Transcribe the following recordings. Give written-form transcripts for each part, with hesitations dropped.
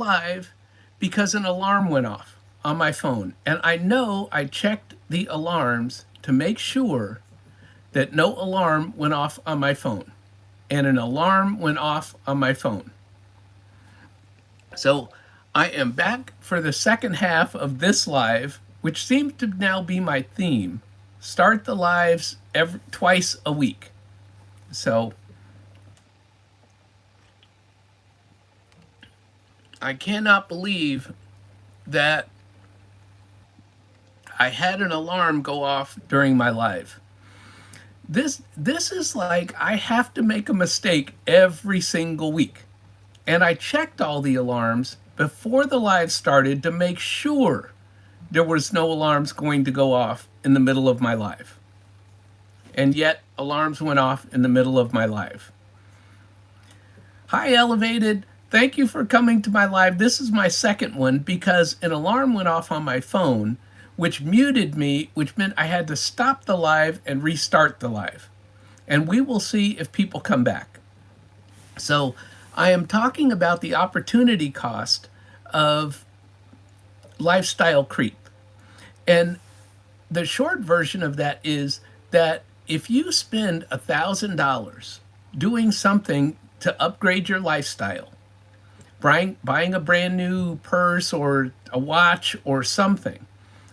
live because an alarm went off on my phone. And I know I checked the alarms to make sure that no alarm went off on my phone. And an alarm went off on my phone. So I am back for the second half of this live, which seems to now be my theme. Start the lives twice a week. So I cannot believe that I had an alarm go off during my live. This is like I have to make a mistake every single week. And I checked all the alarms before the live started to make sure there was no alarms going to go off in the middle of my live. And yet alarms went off in the middle of my live. Hi, Elevated. Thank you for coming to my live. This is my second one because an alarm went off on my phone, which muted me, which meant I had to stop the live and restart the live. And we will see if people come back. So I am talking about the opportunity cost of lifestyle creep. And the short version of that is that if you spend $1,000 doing something to upgrade your lifestyle, buying a brand new purse or a watch or something,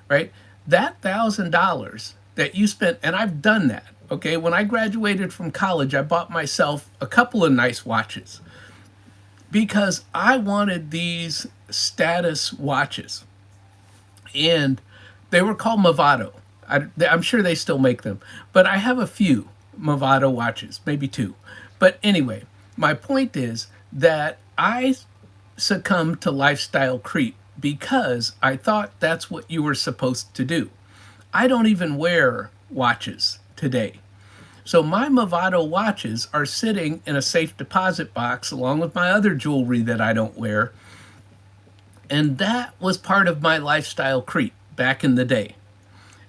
right? That $1,000 that you spent, and I've done that, okay? When I graduated from college, I bought myself a couple of nice watches because I wanted these status watches. And they were called Movado. I'm sure they still make them, but I have a few Movado watches, maybe two. But anyway, my point is that I succumbed to lifestyle creep because I thought that's what you were supposed to do. I don't even wear watches today. So my Movado watches are sitting in a safe deposit box along with my other jewelry that I don't wear. And that was part of my lifestyle creep back in the day.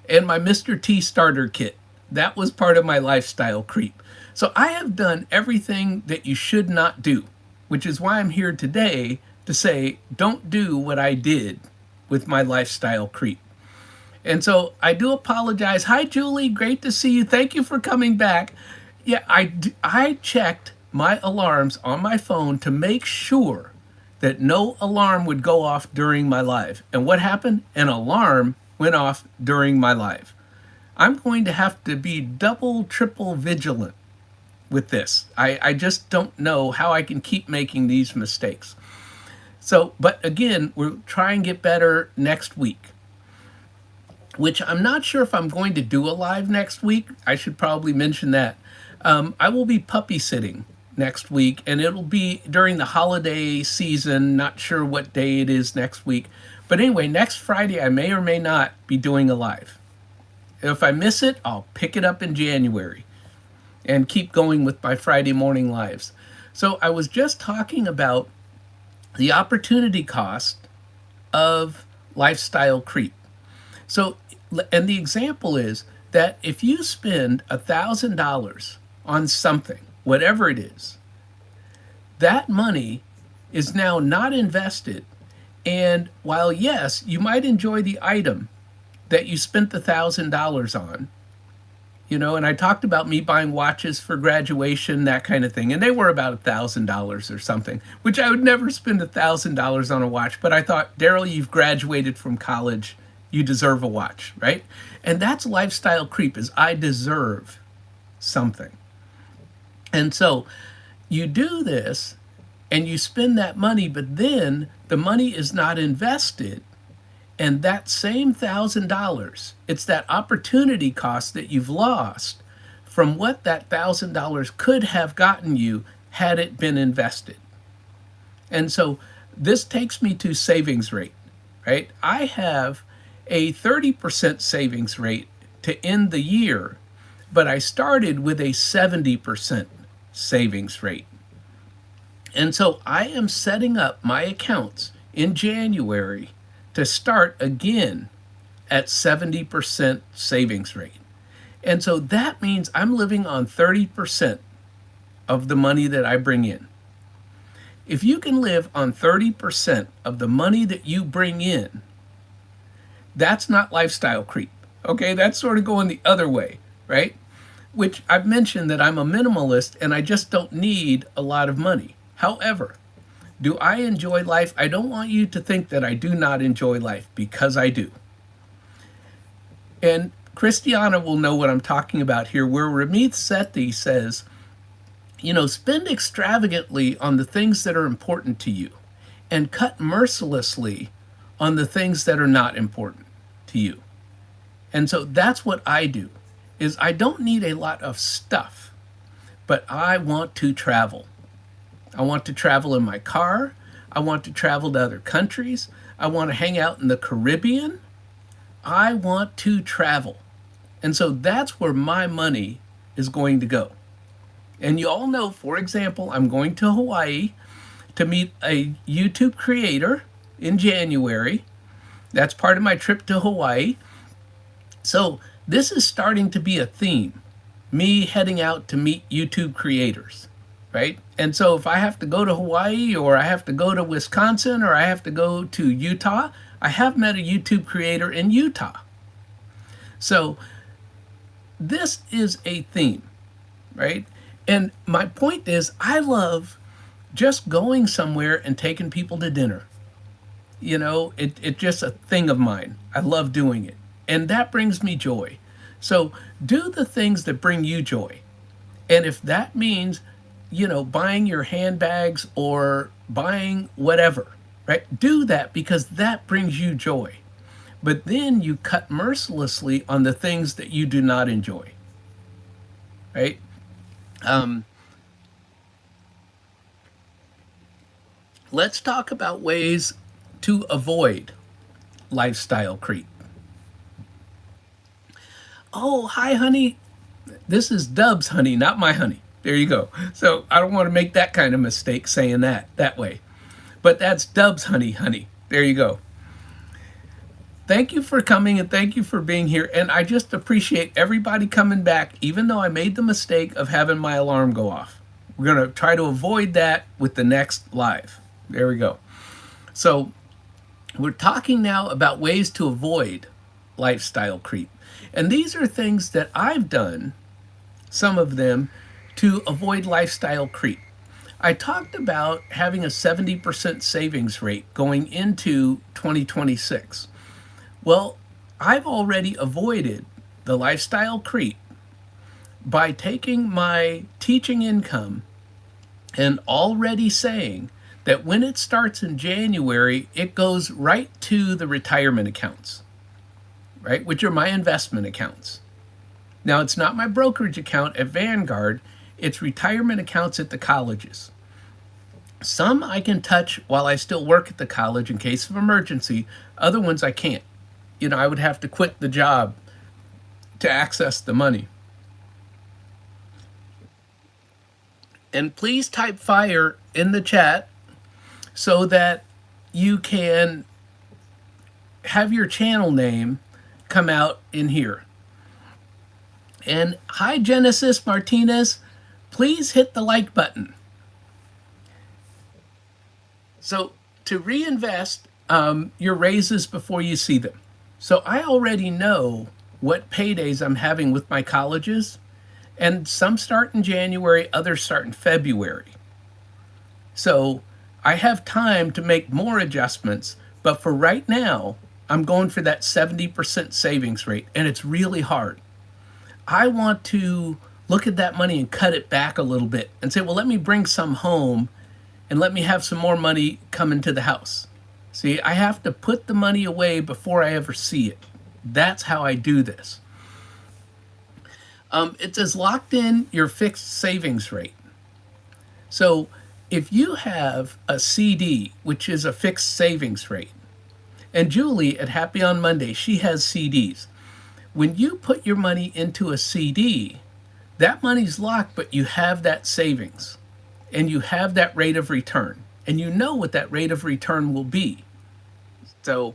And my Mr. T starter kit, that was part of my lifestyle creep. So I have done everything that you should not do, which is why I'm here today to say, don't do what I did with my lifestyle creep. And so I do apologize. Hi, Julie. Great to see you. Thank you for coming back. Yeah, I checked my alarms on my phone to make sure that no alarm would go off during my live. And what happened? An alarm went off during my live. I'm going to have to be double, triple vigilant with this. I just don't know how I can keep making these mistakes. So, but again, we'll try and get better next week, which I'm not sure if I'm going to do a live next week. I should probably mention that. I will be puppy sitting next week, and it'll be during the holiday season. Not sure what day it is next week. But anyway, next Friday, I may or may not be doing a live. If I miss it, I'll pick it up in January and keep going with my Friday morning lives. So I was just talking about the opportunity cost of lifestyle creep. So, and the example is that if you spend $1,000 on something, whatever it is, that money is now not invested. And while, yes, you might enjoy the item that you spent the $1,000 on, you know, and I talked about me buying watches for graduation, that kind of thing. And they were about $1,000 or something, which I would never spend $1,000 on a watch. But I thought, Daryl, you've graduated from college. You deserve a watch, right? And that's lifestyle creep, is I deserve something. And so you do this and you spend that money, but then the money is not invested. And that same $1,000, it's that opportunity cost that you've lost from what that $1,000 could have gotten you had it been invested. And so this takes me to savings rate, right? I have a 30% savings rate to end the year, but I started with a 70% savings rate. And so I am setting up my accounts in January to start again at 70% savings rate. And so that means I'm living on 30% of the money that I bring in. If you can live on 30% of the money that you bring in, that's not lifestyle creep. Okay, that's sort of going the other way, right? Which I've mentioned that I'm a minimalist and I just don't need a lot of money. However, do I enjoy life? I don't want you to think that I do not enjoy life, because I do. And Christiana will know what I'm talking about here, where Ramit Sethi says, spend extravagantly on the things that are important to you and cut mercilessly on the things that are not important to you. And so that's what I do, is I don't need a lot of stuff, but I want to travel. I want to travel in my car. I want to travel to other countries. I want to hang out in the Caribbean. I want to travel. And so that's where my money is going to go. And you all know, for example, I'm going to Hawaii to meet a YouTube creator in January. That's part of my trip to Hawaii. So this is starting to be a theme, me heading out to meet YouTube creators, right? And so if I have to go to Hawaii, or I have to go to Wisconsin, or I have to go to Utah, I have met a YouTube creator in Utah. So this is a theme, right? And my point is, I love just going somewhere and taking people to dinner. It's just a thing of mine. I love doing it. And that brings me joy. So do the things that bring you joy. And if that means, buying your handbags or buying whatever, right? Do that, because that brings you joy. But then you cut mercilessly on the things that you do not enjoy, right? Let's talk about ways to avoid lifestyle creep. Oh, hi, honey. This is Dub's honey, not my honey. There you go. So I don't want to make that kind of mistake saying that way. But that's Dub's honey, honey. There you go. Thank you for coming, and thank you for being here. And I just appreciate everybody coming back, even though I made the mistake of having my alarm go off. We're going to try to avoid that with the next live. There we go. So we're talking now about ways to avoid lifestyle creep. And these are things that I've done, some of them, to avoid lifestyle creep. I talked about having a 70% savings rate going into 2026. Well, I've already avoided the lifestyle creep by taking my teaching income and already saying that when it starts in January, it goes right to the retirement accounts, right? Which are my investment accounts. Now, it's not my brokerage account at Vanguard, it's retirement accounts at the colleges. Some I can touch while I still work at the college in case of emergency, other ones I can't. I would have to quit the job to access the money. And please type fire in the chat so that you can have your channel name come out in here. And hi, Genesis Martinez, please hit the like button. So to reinvest your raises before you see them. So I already know what paydays I'm having with my colleges, and some start in January, others start in February. So I have time to make more adjustments, but for right now, I'm going for that 70% savings rate, and it's really hard. I want to look at that money and cut it back a little bit and say, well, let me bring some home and let me have some more money come into the house. See, I have to put the money away before I ever see it. That's how I do this. It says locked in your fixed savings rate. So if you have a CD, which is a fixed savings rate, and Julie at Happy on Monday, she has CDs. When you put your money into a CD, that money's locked, but you have that savings and you have that rate of return, and you know what that rate of return will be. So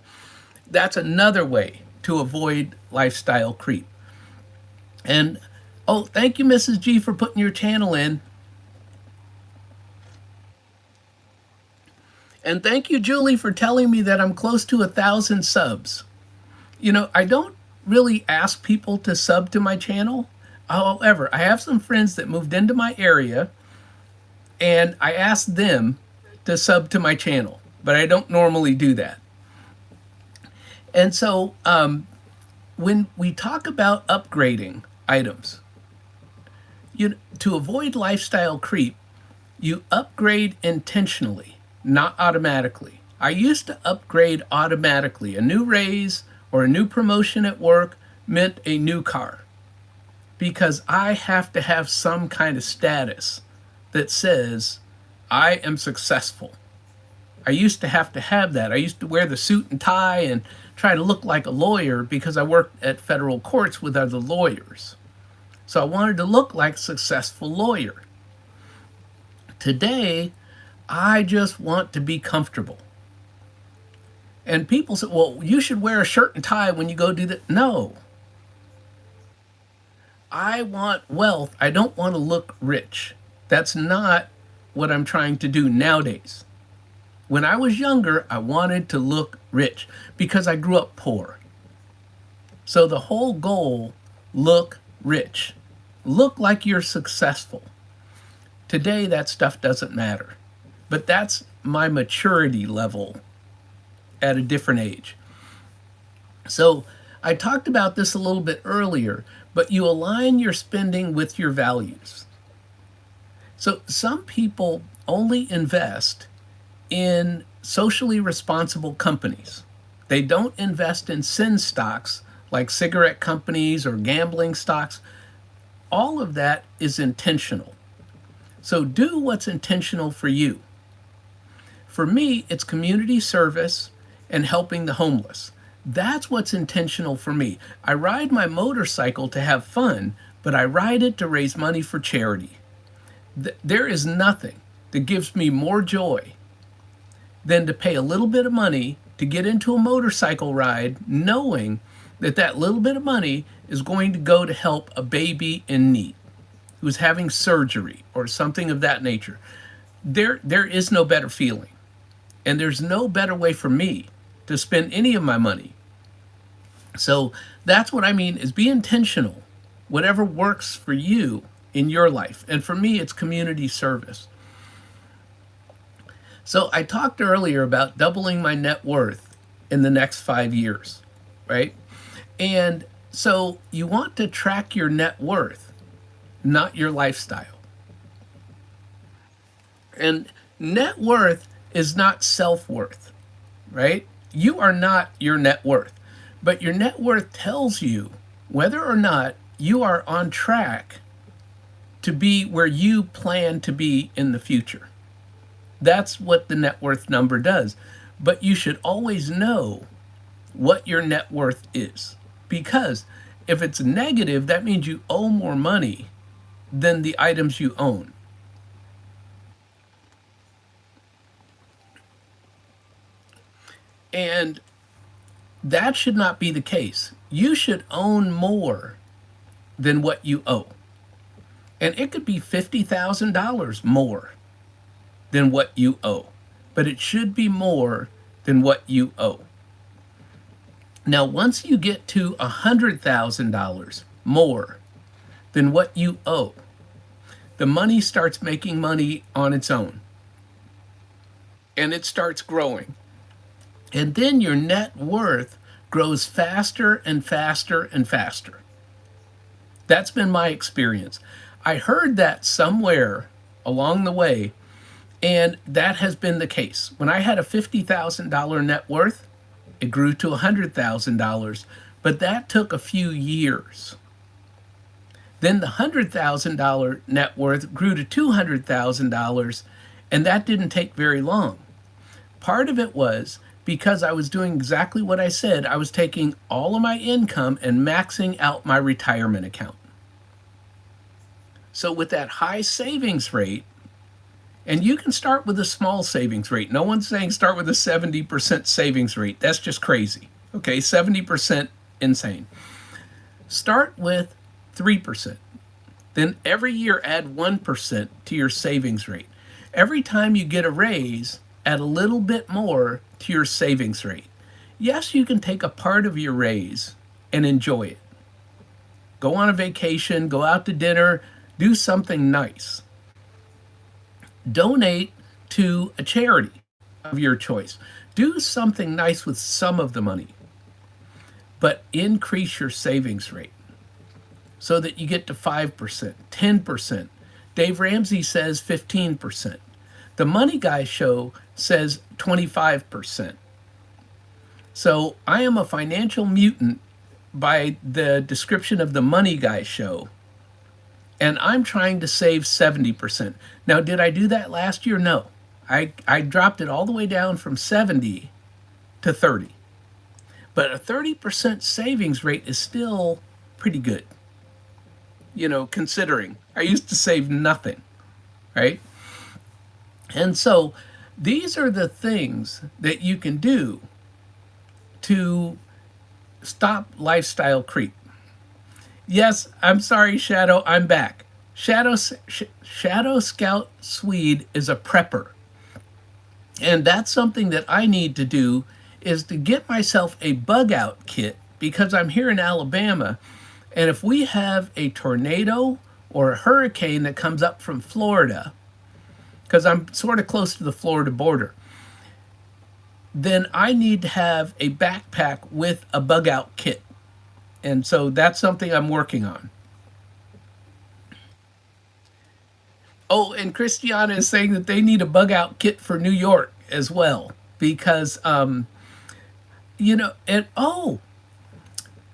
that's another way to avoid lifestyle creep. And oh, thank you, Mrs. G, for putting your channel in. And thank you, Julie, for telling me that I'm close to 1,000 subs. I don't really ask people to sub to my channel. However, I have some friends that moved into my area and I asked them to sub to my channel, but I don't normally do that. And so when we talk about upgrading items, to avoid lifestyle creep, you upgrade intentionally, not automatically. I used to upgrade automatically. A new raise or a new promotion at work meant a new car because I have to have some kind of status that says I am successful. I used to have that. I used to wear the suit and tie and try to look like a lawyer because I worked at federal courts with other lawyers. So I wanted to look like a successful lawyer. Today, I just want to be comfortable. And people say, well, you should wear a shirt and tie when you go do that. No. I want wealth. I don't want to look rich. That's not what I'm trying to do nowadays. When I was younger, I wanted to look rich because I grew up poor. So the whole goal, look rich. Look like you're successful. Today, that stuff doesn't matter. But that's my maturity level at a different age. So I talked about this a little bit earlier, but you align your spending with your values. So some people only invest in socially responsible companies. They don't invest in sin stocks like cigarette companies or gambling stocks. All of that is intentional. So do what's intentional for you. For me, it's community service and helping the homeless. That's what's intentional for me. I ride my motorcycle to have fun, but I ride it to raise money for charity. There is nothing that gives me more joy than to pay a little bit of money to get into a motorcycle ride, knowing that that little bit of money is going to go to help a baby in need who's having surgery or something of that nature. There is no better feeling. And there's no better way for me to spend any of my money. So that's what I mean is be intentional. Whatever works for you in your life. And for me, it's community service. So I talked earlier about doubling my net worth in the next 5 years, right? And so you want to track your net worth, not your lifestyle. And net worth is not self-worth, right? You are not your net worth, but your net worth tells you whether or not you are on track to be where you plan to be in the future. That's what the net worth number does. But you should always know what your net worth is. Because if it's negative, that means you owe more money than the items you own. And that should not be the case. You should own more than what you owe. And it could be $50,000 more than what you owe, but it should be more than what you owe. Now, once you get to $100,000 more than what you owe, the money starts making money on its own. And it starts growing. And then your net worth grows faster and faster and faster. That's been my experience. I heard that somewhere along the way, and that has been the case. When I had a $50,000 net worth, it grew to $100,000, but that took a few years. Then the $100,000 net worth grew to $200,000, and that didn't take very long. Part of it was because I was doing exactly what I said. I was taking all of my income and maxing out my retirement account. So with that high savings rate, and you can start with a small savings rate. No one's saying start with a 70% savings rate. That's just crazy. Okay, 70% insane. Start with 3%. Then every year add 1% to your savings rate. Every time you get a raise, add a little bit more to your savings rate. Yes, you can take a part of your raise and enjoy it. Go on a vacation, go out to dinner, do something nice. Donate to a charity of your choice. Do something nice with some of the money, but increase your savings rate so that you get to 5%, 10%. Dave Ramsey says 15%. The Money Guy show says 25%. So I am a financial mutant by the description of the Money Guy show, and I'm trying to save 70%. Now, did I do that last year? No. I dropped it all the way down from 70 to 30. But a 30% savings rate is still pretty good, considering I used to save nothing, right? And so these are the things that you can do to stop lifestyle creep. Yes, I'm sorry, Shadow, I'm back. Shadow Scout Swede is a prepper. And that's something that I need to do, is to get myself a bug out kit, because I'm here in Alabama, and if we have a tornado or a hurricane that comes up from Florida, because I'm sort of close to the Florida border, then I need to have a backpack with a bug out kit. And so that's something I'm working on. Oh, and Christiana is saying that they need a bug out kit for New York as well, because, and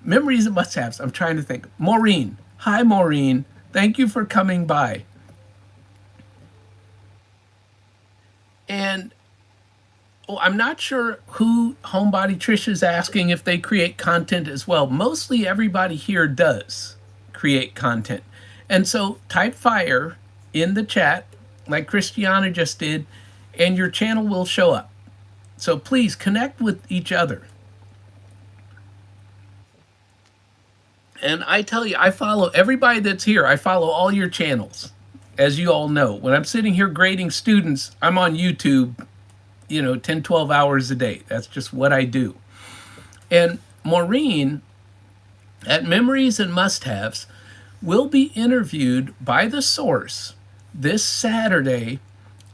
memories and must haves. I'm trying to think. Maureen. Hi, Maureen. Thank you for coming by. And I'm not sure who Homebody Trish is asking if they create content as well. Mostly everybody here does create content. And so type fire in the chat like Christiana just did, and your channel will show up. So please connect with each other. And I tell you, I follow everybody that's here. I follow all your channels, as you all know. When I'm sitting here grading students, I'm on YouTube, 10, 12 hours a day. That's just what I do. And Maureen at Memories and Must-Haves will be interviewed by The Source this Saturday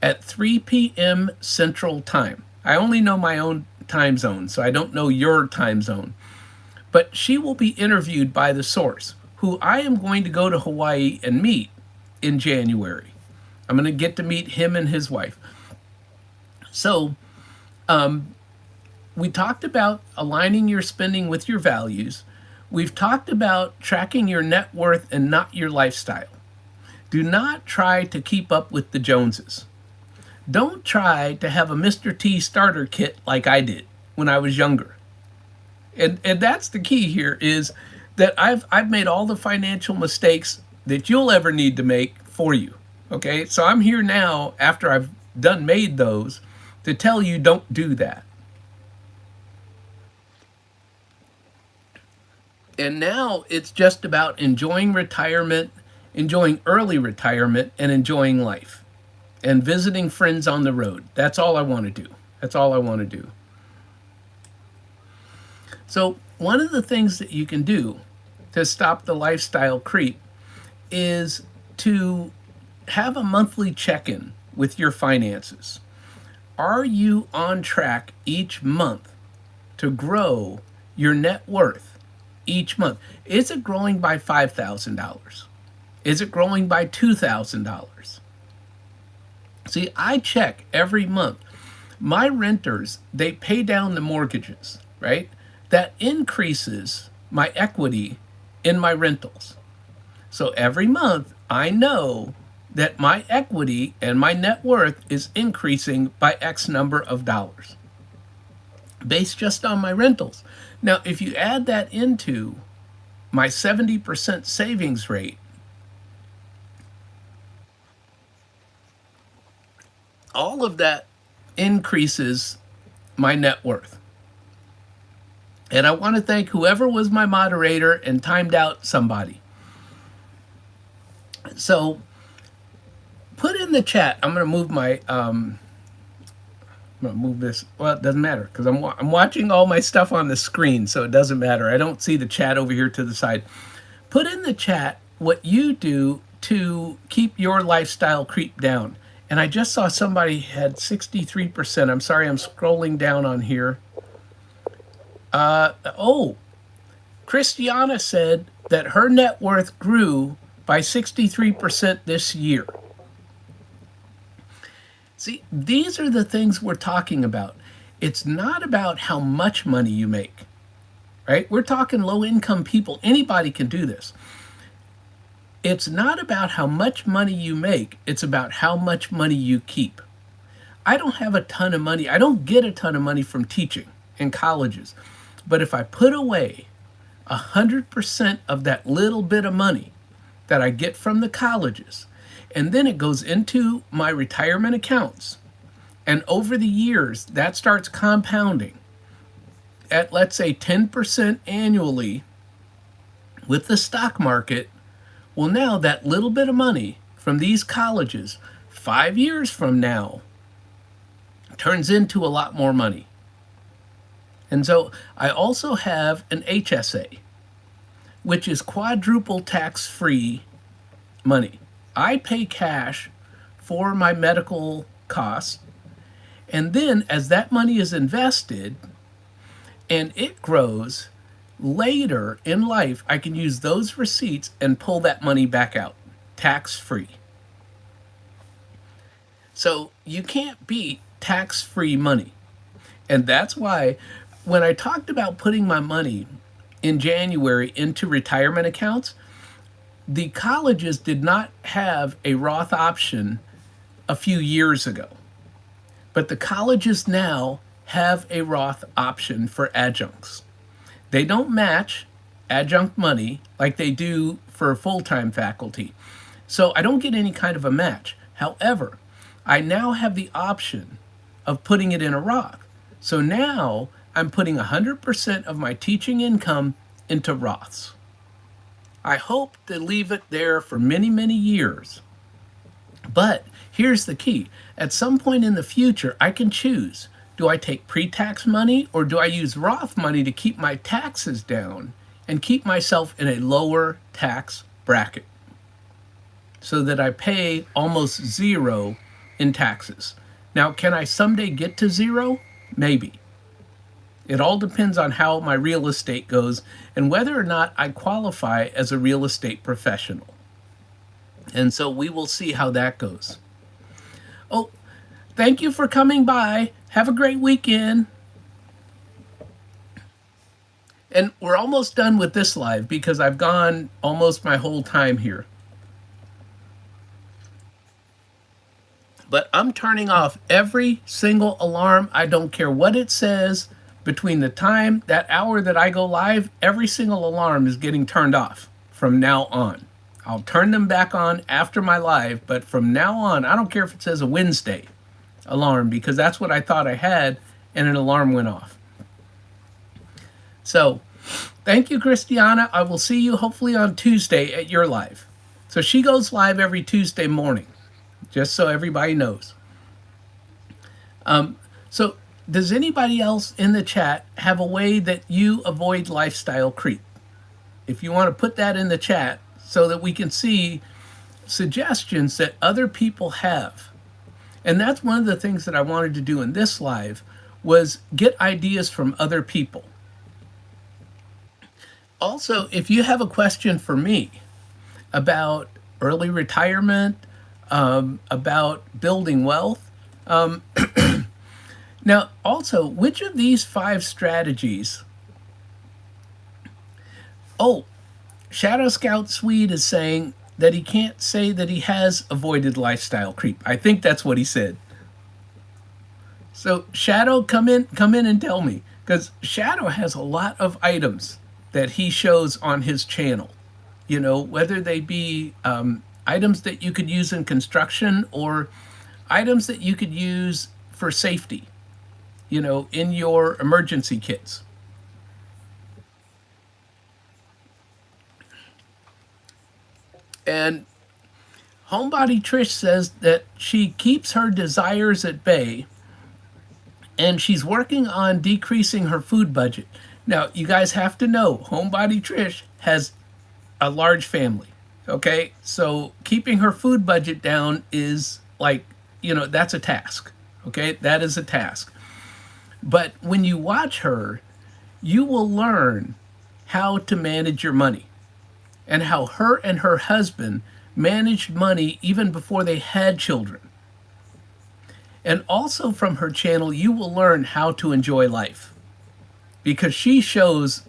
at 3 p.m. Central Time. I only know my own time zone, so I don't know your time zone. But she will be interviewed by The Source, who I am going to go to Hawaii and meet in January. I'm going to get to meet him and his wife. So we talked about aligning your spending with your values. We've talked about tracking your net worth and not your lifestyle. Do not try to keep up with the Joneses. Don't try to have a Mr. T starter kit like I did when I was younger. And that's the key here, is that I've made all the financial mistakes that you'll ever need to make for you. Okay? So I'm here now, after I've made those, to tell you don't do that. And now it's just about enjoying retirement, enjoying early retirement, and enjoying life. And visiting friends on the road. That's all I want to do. That's all I want to do. So one of the things that you can do to stop the lifestyle creep is to have a monthly check-in with your finances. Are you on track each month to grow your net worth each month? Is it growing by $5,000? Is it growing by $2,000? See, I check every month. My renters, they pay down the mortgages, right? That increases my equity in my rentals. So every month, I know that my equity and my net worth is increasing by X number of dollars, based just on my rentals. Now, if you add that into my 70% savings rate, all of that increases my net worth. And I want to thank whoever was my moderator and timed out somebody. So put in the chat, I'm going to move my I'm gonna move this. Well, it doesn't matter because I'm watching all my stuff on the screen, so it doesn't matter. I don't see the chat over here to the side. Put in the chat what you do to keep your lifestyle creep down. And I just saw somebody had 63%. I'm sorry, I'm scrolling down on here. Oh, Christiana said that her net worth grew by 63% this year. See, these are the things we're talking about. It's not about how much money you make, right? We're talking low income people. Anybody can do this. It's not about how much money you make, it's about how much money you keep. I don't have a ton of money. I don't get a ton of money from teaching in colleges. But if I put away 100% of that little bit of money that I get from the colleges, and then it goes into my retirement accounts, and over the years, that starts compounding at, let's say, 10% annually with the stock market. Well, now that little bit of money from these colleges, 5 years from now, turns into a lot more money. And so I also have an HSA, which is quadruple tax-free money. I pay cash for my medical costs, and then as that money is invested and it grows, later in life, I can use those receipts and pull that money back out, tax-free. So you can't beat tax-free money. And that's why when I talked about putting my money in January into retirement accounts, the colleges did not have a Roth option a few years ago. But the colleges now have a Roth option for adjuncts. They don't match adjunct money like they do for full-time faculty. So I don't get any kind of a match. However, I now have the option of putting it in a Roth. So now I'm putting 100% of my teaching income into Roths. I hope to leave it there for many, many years. But here's the key. At some point in the future, I can choose. Do I take pre-tax money or do I use Roth money to keep my taxes down and keep myself in a lower tax bracket so that I pay almost zero in taxes? Now, can I someday get to zero? Maybe. It all depends on how my real estate goes and whether or not I qualify as a real estate professional. And so we will see how that goes. Oh, thank you for coming by. Have a great weekend. And we're almost done with this live because I've gone almost my whole time here. But I'm turning off every single alarm. I don't care what it says. Between the time, that hour that I go live, every single alarm is getting turned off from now on. I'll turn them back on after my live, but from now on, I don't care if it says a Wednesday alarm because that's what I thought I had and an alarm went off. So thank you, Christiana. I will see you hopefully on Tuesday at your live. So she goes live every Tuesday morning, just so everybody knows. So does anybody else in the chat have a way that you avoid lifestyle creep? If you want to put that in the chat so that we can see suggestions that other people have. And that's one of the things that I wanted to do in this live was get ideas from other people. Also, if you have a question for me about early retirement, about building wealth, now also, which of these 5 strategies? Oh, Shadow Scout Swede is saying that he can't say that he has avoided lifestyle creep. I think that's what he said. So Shadow, come in and tell me, because Shadow has a lot of items that he shows on his channel. You know, whether they be items that you could use in construction or items that you could use for safety, you know, in your emergency kits. And Homebody Trish says that she keeps her desires at bay and she's working on decreasing her food budget. Now, you guys have to know, Homebody Trish has a large family. Okay, so keeping her food budget down is like, that's a task. Okay, that is a task. But when you watch her, you will learn how to manage your money and how her and her husband managed money even before they had children. And also from her channel, you will learn how to enjoy life because she shows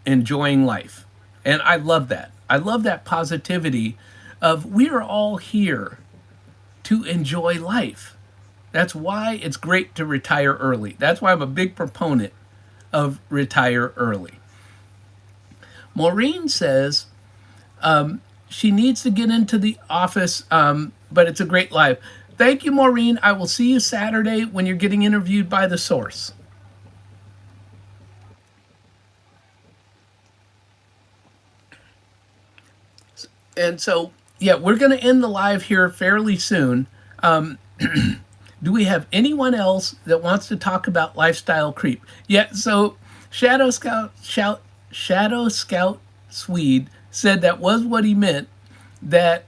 enjoying life. And I love that. I love that positivity of we are all here to enjoy life. That's why it's great to retire early. That's why I'm a big proponent of retire early. Maureen says she needs to get into the office, but it's a great live. Thank you, Maureen. I will see you Saturday when you're getting interviewed by the source. And so, yeah, we're going to end the live here fairly soon. Do we have anyone else that wants to talk about lifestyle creep? Yeah, so Shadow Scout Swede said that was what he meant, that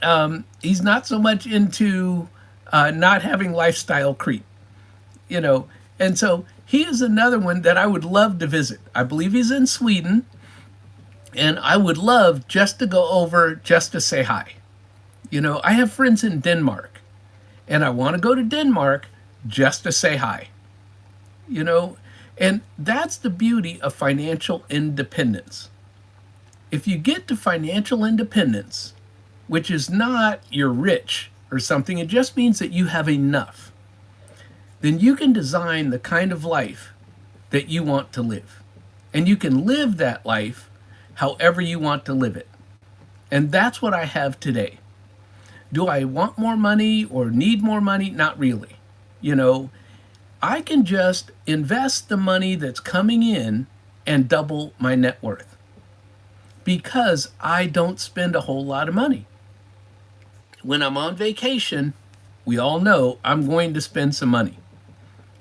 he's not so much into not having lifestyle creep, And so he is another one that I would love to visit. I believe he's in Sweden, and I would love just to go over just to say hi. I have friends in Denmark, and I want to go to Denmark just to say hi. And that's the beauty of financial independence. If you get to financial independence, which is not you're rich or something, it just means that you have enough, then you can design the kind of life that you want to live. And you can live that life however you want to live it. And that's what I have today. Do I want more money or need more money? Not really. I can just invest the money that's coming in and double my net worth because I don't spend a whole lot of money. When I'm on vacation, we all know I'm going to spend some money.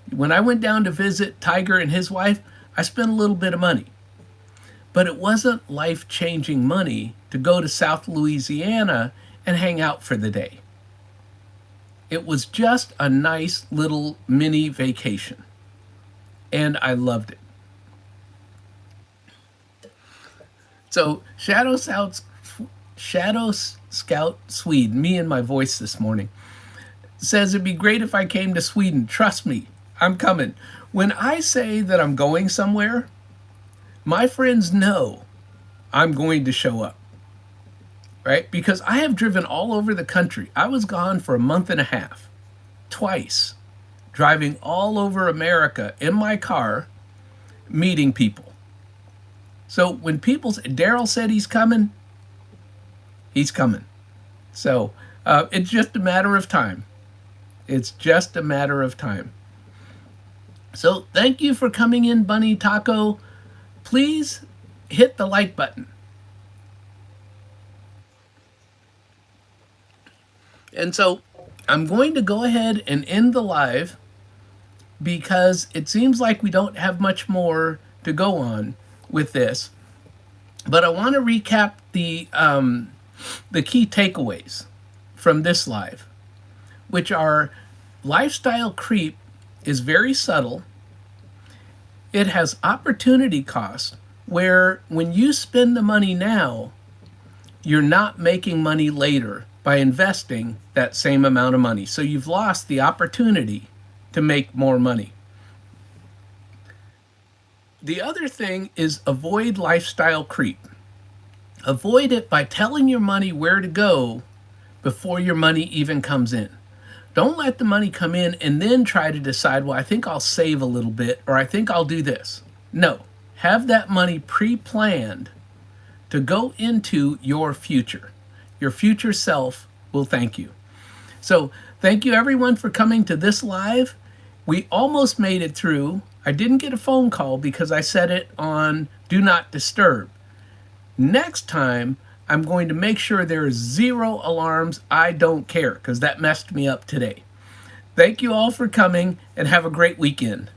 When I went down to visit Tiger and his wife, I spent a little bit of money. But it wasn't life-changing money to go to South Louisiana and hang out for the day. It was just a nice little mini vacation. And I loved it. So Shadow Scout Swede, me and my voice this morning, says it'd be great if I came to Sweden. Trust me, I'm coming. When I say that I'm going somewhere, my friends know I'm going to show up, right? Because I have driven all over the country. I was gone for a month and a half, twice, driving all over America in my car, meeting people. So when Daryl said he's coming, he's coming. So it's just a matter of time. It's just a matter of time. So thank you for coming in, Bunny Taco. Please hit the like button. And so I'm going to go ahead and end the live because it seems like we don't have much more to go on with this. But I want to recap the key takeaways from this live, which are lifestyle creep is very subtle. It has opportunity cost, where when you spend the money now, you're not making money later by investing that same amount of money. So you've lost the opportunity to make more money. The other thing is avoid lifestyle creep. Avoid it by telling your money where to go before your money even comes in. Don't let the money come in and then try to decide, well, I think I'll save a little bit, or I think I'll do this. No, have that money pre-planned to go into your future. Your future self will thank you. So thank you everyone for coming to this live. We almost made it through. I didn't get a phone call because I set it on Do Not Disturb. Next time, I'm going to make sure there is 0 alarms. I don't care because that messed me up today. Thank you all for coming and have a great weekend.